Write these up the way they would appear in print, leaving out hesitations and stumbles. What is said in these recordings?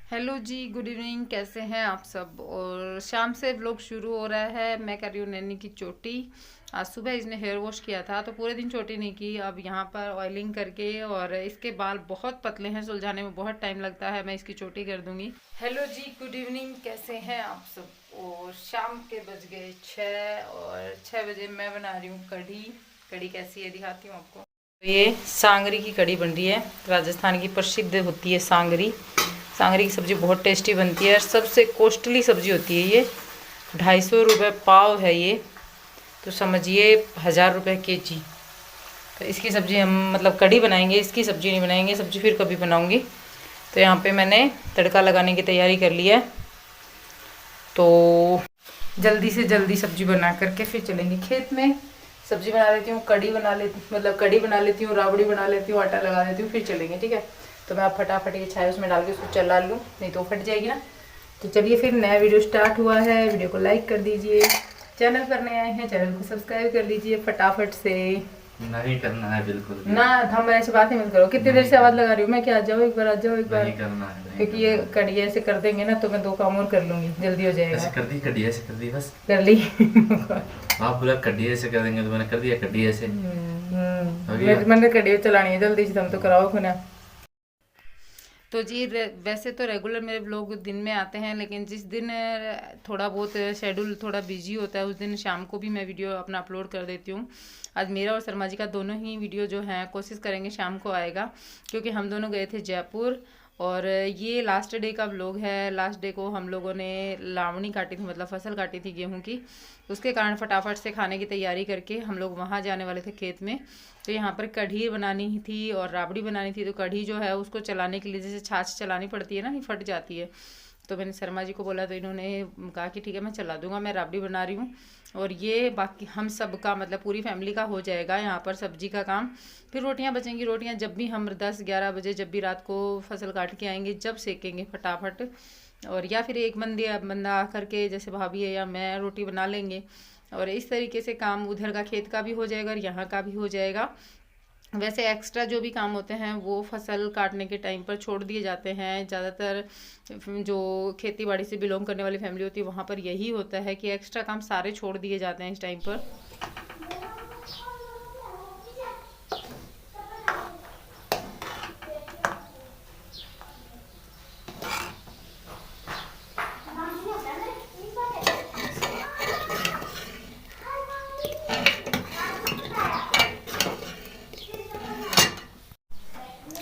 Hello जी, good evening. कैसे हैं आप सब? और शाम से व्लॉग शुरू हो रहा है। मैं कर रही हूँ नैनी की चोटी। आज सुबह इसने हेयर वॉश किया था तो पूरे दिन चोटी नहीं की। अब यहाँ पर ऑयलिंग करके, और इसके बाल बहुत पतले हैं, सुलझाने में बहुत टाइम लगता है। मैं इसकी चोटी कर दूंगी। हेलो जी, गुड इवनिंग। कैसे हैं आप सब? और शाम के बज गए 6, और 6 बजे मैं बना रही हूँ कढ़ी। कढ़ी कैसी है दिखाती हूँ आपको। ये सांगरी की कढ़ी बन रही है। राजस्थान की प्रसिद्ध होती है सांगरी। सांगरी की सब्ज़ी बहुत टेस्टी बनती है और सबसे कॉस्टली सब्ज़ी होती है ये। 250 रुपये पाव है ये, तो समझिए 1000 रुपये केजी। तो इसकी सब्ज़ी हम मतलब कढ़ी बनाएंगे, इसकी सब्ज़ी नहीं बनाएंगे। सब्ज़ी फिर कभी बनाऊंगी। तो यहाँ पे मैंने तड़का लगाने की तैयारी कर ली है। तो जल्दी से जल्दी सब्ज़ी बना करके फिर चलेंगे खेत में। सब्ज़ी बना लेती हूँ, कढ़ी बना लेती मतलब कढ़ी बना लेती हूँ, राबड़ी बना लेती हूँ, आटा लगा देती हूँ, फिर चलेंगे। ठीक है। तो मैं अब फटाफट ये छाया उसमें डाल के उसको चला लूँ, नहीं तो फट जाएगी ना। तो चलिए फिर, नया वीडियो स्टार्ट हुआ है। वीडियो को लाइक कर दीजिए। चैनल पर नए आए हैं, चैनल को सब्सक्राइब कर लीजिए फटाफट से। नहीं करना है बिल्कुल भी। ना, हम ऐसे बात ही मत करो। कितनी देर से आवाज़ लगा रही हूँ मैं कि आ जाओ एक बार, आ जाओ एक बार। नहीं करना है, नहीं क्योंकि ये करना है। कढ़ी ऐसे कर देंगे ना तो मैं 2 काम और कर लूँगी, जल्दी हो जाएगा। ऐसे कर दी कड्डी, ऐसे कर दी बस। कर ली। आप बोला कड्डी ऐसे कर देंगे तो मैंने कर दिया कड्डी ऐसे। हो गया। मैंने कढ़ी चलानी है जल्दी से, तुम तो कराओ खुना। तो जी, वैसे तो रेगुलर मेरे व्लॉग दिन में आते हैं, लेकिन जिस दिन थोड़ा बहुत शेड्यूल थोड़ा बिजी होता है उस दिन शाम को भी मैं वीडियो अपना अपलोड कर देती हूँ। आज मेरा और शर्मा जी का दोनों ही वीडियो जो है कोशिश करेंगे शाम को आएगा, क्योंकि हम दोनों गए थे जयपुर। और ये लास्ट डे का व्लॉग है। लास्ट डे को हम लोगों ने लावणी काटी थी, मतलब फसल काटी थी गेहूं की। उसके कारण फटाफट से खाने की तैयारी करके हम लोग वहाँ जाने वाले थे खेत में। तो यहाँ पर कढ़ी बनानी ही थी और राबड़ी बनानी थी। तो कढ़ी जो है उसको चलाने के लिए जैसे छाछ चलानी पड़ती है ना, नहीं फट जाती है। तो मैंने शर्मा जी को बोला तो इन्होंने कहा कि ठीक है मैं चला दूंगा, मैं राबड़ी बना रही हूँ। और ये बाकी हम सब का मतलब पूरी फैमिली का हो जाएगा यहाँ पर सब्जी का काम। फिर रोटियाँ बचेंगी। रोटियाँ जब भी हम 10-11 बजे जब भी रात को फसल काट के आएंगे, जब सेकेंगे फटाफट। और या फिर एक बंदा आकर के, जैसे भाभी है या मैं, रोटी बना लेंगे। और इस तरीके से काम उधर का खेत का भी हो जाएगा और यहाँ का भी हो जाएगा। वैसे एक्स्ट्रा जो भी काम होते हैं वो फसल काटने के टाइम पर छोड़ दिए जाते हैं। ज़्यादातर जो खेती बाड़ी से बिलोंग करने वाली फैमिली होती है वहाँ पर यही होता है कि एक्स्ट्रा काम सारे छोड़ दिए जाते हैं इस टाइम पर।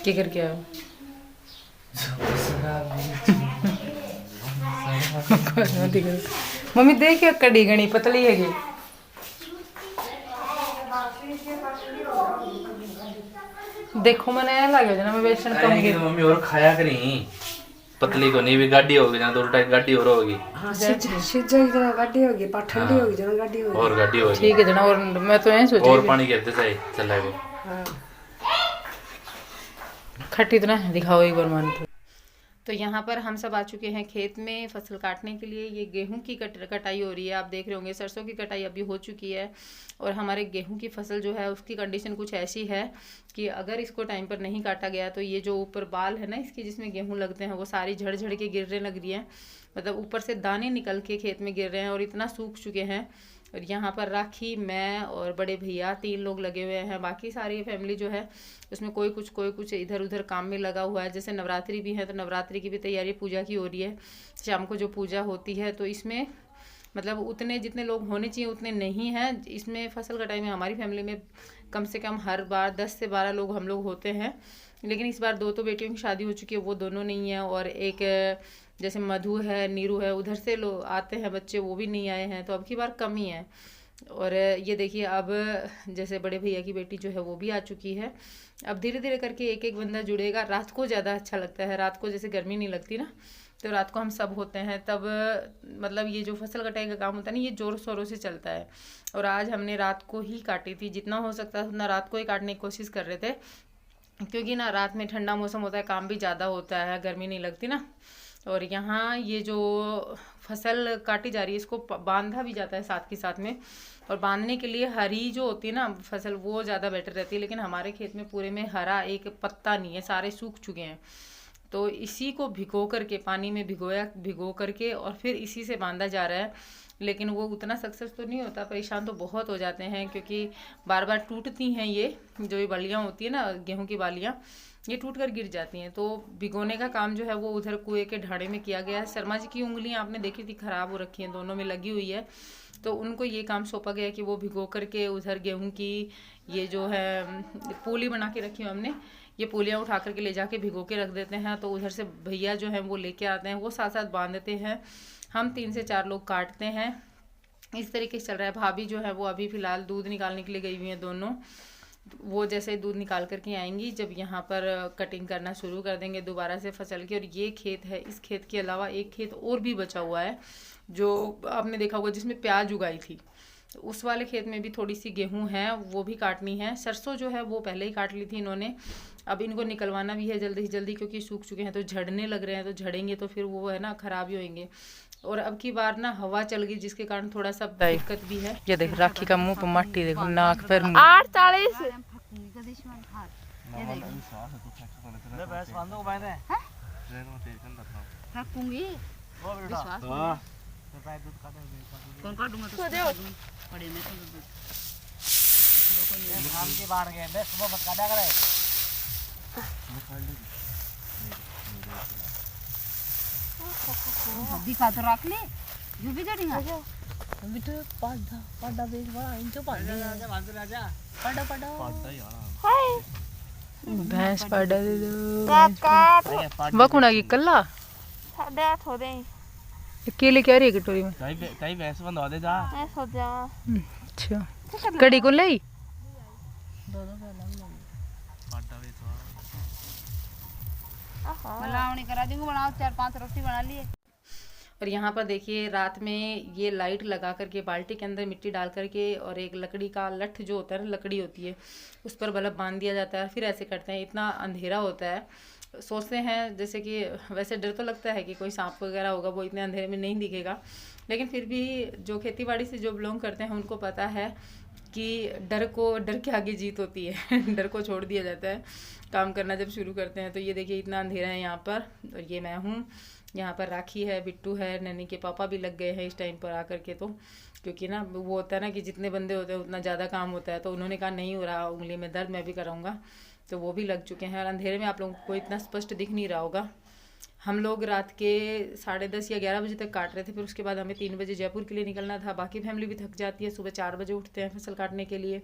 क्या करके आयो? मम्मी देख कड़ी घनी पतली है। देखो मैंने ऐ लगे जना मैं बेसन कम ऐसे की तो मम्मी और खाया करी। पतली को नहीं भी गाड़ी होगी ना, 2 टाइप गाड़ी और होगी। हाँ सिज जाएगी जना गाड़ी होगी, पर ठंडी होगी जना गाड़ी होगी। और गाड़ी होगी। ठीक है जना। और मैं तो यही सोच और रही पानी कहते सही चला गो। हाँ खट्टी इतना दिखाओ एक बार मान। तो यहाँ पर हम सब आ चुके हैं खेत में फसल काटने के लिए। ये गेहूं की कटाई हो रही है। आप देख रहे होंगे सरसों की कटाई अभी हो चुकी है। और हमारे गेहूं की फसल जो है उसकी कंडीशन कुछ ऐसी है कि अगर इसको टाइम पर नहीं काटा गया तो ये जो ऊपर बाल है ना इसकी, जिसमें गेहूं लगते हैं, वो सारी झड़ झड़ के गिरने लग रही है। मतलब ऊपर से दाने निकल के खेत में गिर रहे हैं और इतना सूख चुके हैं। और यहाँ पर राखी, मैं और बड़े भैया 3 लोग लगे हुए हैं। बाकी सारी फैमिली जो है उसमें कोई कुछ इधर उधर काम में लगा हुआ है। जैसे नवरात्रि भी है तो नवरात्रि की भी तैयारी पूजा की हो रही है। शाम को जो पूजा होती है तो इसमें मतलब उतने जितने लोग होने चाहिए उतने नहीं हैं। इसमें फसल कटाई में हमारी फैमिली में कम से कम हर बार 10 से 12 लोग हम लोग होते हैं। लेकिन इस बार 2 तो बेटियों की शादी हो चुकी है, वो दोनों नहीं है। और एक जैसे मधु है, नीरू है, उधर से लोग आते हैं बच्चे, वो भी नहीं आए हैं। तो अब की बार कम ही है। और ये देखिए अब जैसे बड़े भैया की बेटी जो है वो भी आ चुकी है। अब धीरे धीरे करके एक एक बंदा जुड़ेगा। रात को ज़्यादा अच्छा लगता है। रात को जैसे गर्मी नहीं लगती ना, तो रात को हम सब होते हैं तब मतलब ये जो फसल कटाई का काम होता है ना ये ज़ोर शोरों से चलता है। और आज हमने रात को ही काटी थी, जितना हो सकता है उतना रात को ही काटने की कोशिश कर रहे थे। क्योंकि ना रात में ठंडा मौसम होता है, काम भी ज़्यादा होता है, गर्मी नहीं लगती ना। और यहाँ ये जो फसल काटी जा रही है इसको बांधा भी जाता है साथ के साथ में। और बांधने के लिए हरी जो होती है ना फसल वो ज़्यादा बेटर रहती है। लेकिन हमारे खेत में पूरे में हरा एक पत्ता नहीं है, सारे सूख चुके हैं। तो इसी को भिगो करके पानी में भिगो करके और फिर इसी से बांधा जा रहा है। लेकिन वो उतना सक्सेस तो नहीं होता, परेशान तो बहुत हो जाते हैं क्योंकि बार बार टूटती हैं ये जो ये बालियाँ होती है ना, गेहूं की बालियाँ, ये टूट कर गिर जाती हैं। तो भिगोने का काम जो है वो उधर कुएं के ढाड़े में किया गया है। शर्मा जी की उंगलियां आपने देखी थी खराब हो रखी हैं, दोनों में लगी हुई है, तो उनको ये काम सौंपा गया कि वो भिगो करके उधर गेहूं की ये जो है पोली बना के रखी है हमने, ये पोलियाँ उठा करके ले जाके भिगो के रख देते हैं। तो उधर से भैया जो है वो लेके आते हैं, वो साथ साथ बांधते हैं, हम 3 से 4 लोग काटते हैं। इस तरीके से चल रहा है। भाभी जो है वो अभी फ़िलहाल दूध निकालने के लिए गई हुई हैं दोनों, वो जैसे दूध निकाल करके आएंगी जब यहाँ पर कटिंग करना शुरू कर देंगे दोबारा से फसल की। और ये खेत है, इस खेत के अलावा एक खेत और भी बचा हुआ है जो आपने देखा होगा जिसमें प्याज उगाई थी, तो उस वाले खेत में भी थोड़ी सी गेहूं है, वो भी काटनी है। सरसों जो है वो पहले ही काट ली थी इन्होंने, अब इनको निकलवाना भी है जल्दी से जल्दी क्योंकि सूख चुके हैं, तो झड़ने लग रहे हैं, तो झड़ेंगे तो फिर वो है ना खराब ही होंगे। और अब की बार ना हवा चल गई जिसके कारण थोड़ा सा दिक्कत भी है। ये देख राखी का मुंह पर मट्टी, देखो नाक पर 48 दिखा तो रख ले जो भी जड़ेगा बिटू पाडा पाडा बेच बड़ा इंचो पाडा राजा भांत राजा पाडा पाडा पाडा यार हाय भैंस पाडा दे दो बकुड़ा की कल्ला साडे थोड़े अकेले क्या रही है कटोरी में, कई भैंस बंधा दे जा। मैं सोच जा अच्छा कड़ी को लाई बनावनी करा दूंगा, बनाओ 4-5 रोटी बना लिए। और यहाँ पर देखिए रात में ये लाइट लगा करके बाल्टी के अंदर मिट्टी डाल करके और एक लकड़ी का लठ जो होता है ना, लकड़ी होती है, उस पर बल्ब बांध दिया जाता है। फिर ऐसे करते हैं, इतना अंधेरा होता है, सोचते हैं जैसे कि वैसे डर तो लगता है कि कोई सांप वगैरह होगा, वो इतने अंधेरे में नहीं दिखेगा, लेकिन फिर भी जो खेती बाड़ी से जो बिलोंग करते हैं उनको पता है कि डर के आगे जीत होती है डर को छोड़ दिया जाता है काम करना जब शुरू करते हैं। तो ये देखिए इतना अंधेरा है यहाँ पर, और ये मैं हूँ, यहाँ पर राखी है, बिट्टू है, नैनी के पापा भी लग गए हैं इस टाइम पर आकर के। तो क्योंकि ना वो होता है ना कि जितने बंदे होते हैं उतना ज़्यादा काम होता है, तो उन्होंने कहा नहीं हो रहा, उंगली में दर्द, मैं भी कराऊंगा, तो वो भी लग चुके हैं। और अंधेरे में आप लोगों को इतना स्पष्ट दिख नहीं रहा होगा। हम लोग रात के 10:30 या 11 बजे तक काट रहे थे, फिर उसके बाद हमें 3 बजे जयपुर के लिए निकलना था। बाकी फैमिली भी थक जाती है, सुबह 4 बजे उठते हैं फसल काटने के लिए,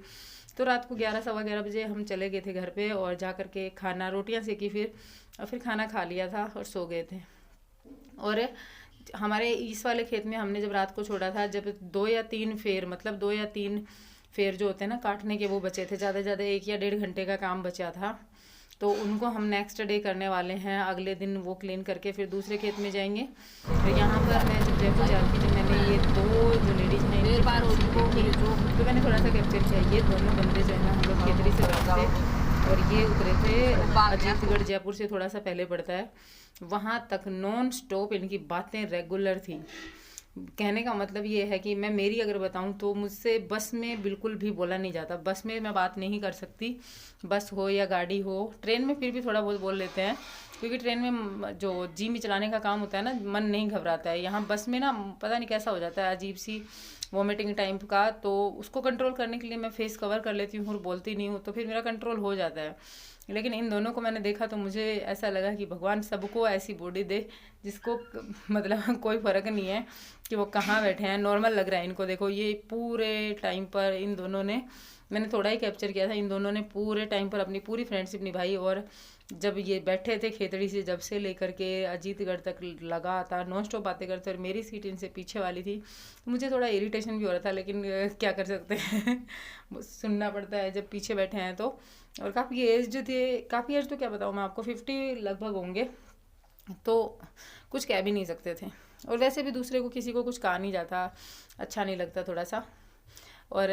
तो रात को 11 सवा 11 बजे हम चले गए थे घर पे और जा कर के खाना रोटियां सेकी फिर खाना खा लिया था और सो गए थे। और हमारे इस वाले खेत में हमने जब रात को छोड़ा था, जब 2 या 3 फेर, मतलब 2 या 3 फेर जो होते हैं ना काटने के, वो बचे थे, ज़्यादा से ज़्यादा 1 या 1.5 घंटे का काम बचा था, तो उनको हम नेक्स्ट डे करने वाले हैं। अगले दिन वो क्लीन करके फिर दूसरे खेत में जाएंगे। तो यहाँ पर मैं जब जयपुर जाती थी, मैंने ये 2 जो लेडीज़ हैं तो मैंने थोड़ा सा कैप्चर किया। ये दोनों बंदे जो है ना, हम लोग खेतरी से बचे थे और ये उतरे थे अजीतगढ़, जयपुर से थोड़ा सा पहले पड़ता है, वहाँ तक नॉन स्टॉप इनकी बातें रेगुलर थी। कहने का मतलब ये है कि मैं मेरी अगर बताऊं तो मुझसे बस में बिल्कुल भी बोला नहीं जाता, बस में मैं बात नहीं कर सकती, बस हो या गाड़ी हो। ट्रेन में फिर भी थोड़ा बहुत बोल लेते हैं क्योंकि ट्रेन में जो जी में चलाने का काम होता है ना, मन नहीं घबराता है। यहाँ बस में ना पता नहीं कैसा हो जाता है, अजीब सी वॉमिटिंग टाइप का, तो उसको कंट्रोल करने के लिए मैं फेस कवर कर लेती हूँ और बोलती नहीं हूँ, तो फिर मेरा कंट्रोल हो जाता है। लेकिन इन दोनों को मैंने देखा तो मुझे ऐसा लगा कि भगवान सबको ऐसी बॉडी दे जिसको मतलब कोई फ़र्क नहीं है कि वो कहाँ बैठे हैं, नॉर्मल लग रहा है इनको। देखो ये पूरे टाइम पर इन दोनों ने, मैंने थोड़ा ही कैप्चर किया था, इन दोनों ने पूरे टाइम पर अपनी पूरी फ्रेंडशिप निभाई। और जब ये बैठे थे खेतड़ी से जब से लेकर के अजीतगढ़ तक लगातार नॉन स्टॉप बातें करते, और मेरी सीट इनसे पीछे वाली थी, तो मुझे थोड़ा इरिटेशन भी हो रहा था, लेकिन क्या कर सकते हैं सुनना पड़ता है जब पीछे बैठे हैं तो। और काफ़ी एज जो थे, काफ़ी एज तो क्या बताऊँ मैं आपको, 50 लगभग होंगे, तो कुछ कह भी नहीं सकते थे। और वैसे भी दूसरे को किसी को कुछ कहा नहीं जाता, अच्छा नहीं लगता थोड़ा सा। और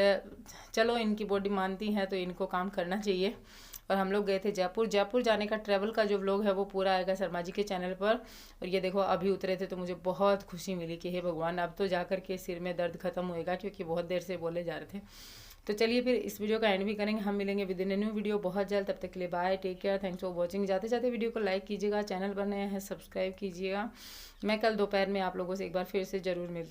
चलो इनकी बॉडी मानती है तो इनको काम करना चाहिए। और हम लोग गए थे जयपुर। जयपुर जाने का ट्रैवल का जो व्लॉग है वो पूरा आएगा शर्मा जी के चैनल पर। और ये देखो अभी उतरे थे तो मुझे बहुत खुशी मिली कि हे भगवान अब तो जा कर के सिर में दर्द खत्म होएगा, क्योंकि बहुत देर से बोले जा रहे थे। तो चलिए फिर इस वीडियो का एंड भी करेंगे, हम मिलेंगे विद इन न्यू वीडियो बहुत जल्द। तब तक के लिए bye, take care, thanks for watching. जाते जाते वीडियो को लाइक कीजिएगा, चैनल पर नए हैं सब्सक्राइब कीजिएगा। मैं कल दोपहर में आप लोगों से एक बार फिर से ज़रूर मिलती